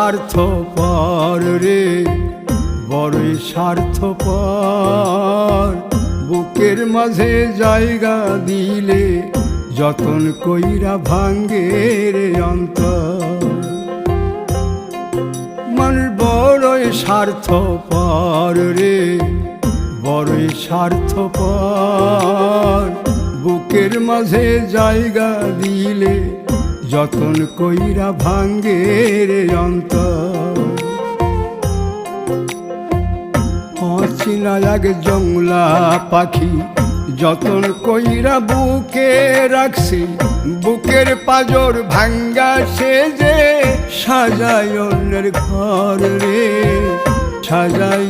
স্বার্থপর রে, বড়ই স্বার্থপর। বুকের মাঝে জায়গা দিলে যতন কইরা ভাঙ্গে রে অন্তর। মানুষ বড়ই স্বার্থপর রে, বড়ই স্বার্থপর। বুকের মাঝে জায়গা দিলে যতন কইরা ভাঙ্গে রে অন্তর। অচিনা এক জংলা পাখি যতন কইরা বুকে রাখছি, বুকের পাজর ভাঙ্গা সে যে সাজায় অন্যের ঘর রে, সাজায়